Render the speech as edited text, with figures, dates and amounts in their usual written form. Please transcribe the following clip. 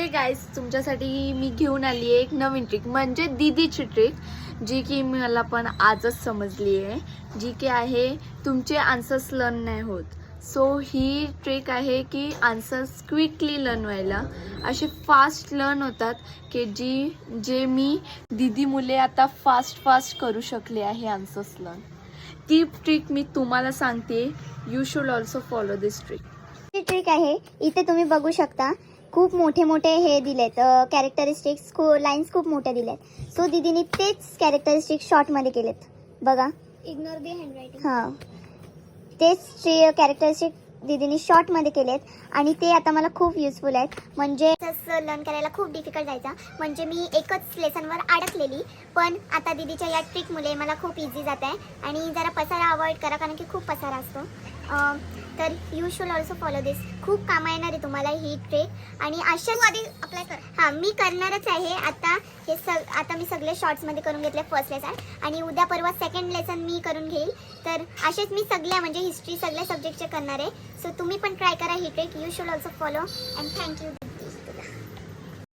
Hey guys, तुमच्यासाठी मी घेऊन आली आहे एक नवीन ट्रिक, म्हणजे दीदीची ट्रिक, जी की मला पण आजच समजली आहे, जी की आहे तुमचे आन्सर्स लर्न नाही होत. सो ही ट्रिक आहे की आन्सर्स क्विकली लर्न व्हायला, असे फास्ट लर्न होतात की जे मी दीदी मुले आता फास्ट करू शकले आहे आन्सर्स लर्न. ती ट्रिक मी तुम्हाला सांगते. You should also follow this trick. He trick आहे. इथे तुम्ही बघू शकता खूप मोठे मोठे हे दिलेत कॅरेक्टरिस्टिक्स, लाईन्स खूप मोठ्या दिलेत. सो दीदीने तेच कॅरेक्टरिस्टिक्स शॉर्टमध्ये केलेत. बघा, इग्नोर दी हँडरायटिंग. हां, तेच कॅरेक्टरिस्टिक दीदीने शॉर्टमध्ये केलेत आणि ते आता मला खूप युजफुल आहेत. म्हणजे लर्न करायला खूप डिफिकल्ट जायचा, म्हणजे मी एकच लेसनवर अडकलेली, पण आता दीदीच्या या ट्रिकमुळे मला खूप इझी जात आहे. आणि जरा पसारा अवॉइड करा, कारण की खूप पसारा असतो. तर यू शुड ऑल्सो फॉलो दिस. खूप कामा येणार आहे तुम्हाला ही ट्रिक. आणि अशाच आधी अप्लाय कर. हां, मी करणारच आहे आता. आता मी सगळे शॉर्ट्समध्ये करून घेतले फर्स्ट लेसन, आणि उद्या परवा सेकंड लेसन मी करून घेईल. तर असेच मी सगळ्या म्हणजे हिस्ट्री सगळ्या सब्जेक्टचे करणार आहे. सो तुम्ही पण ट्राय करा ही trick. You should also follow and thank you.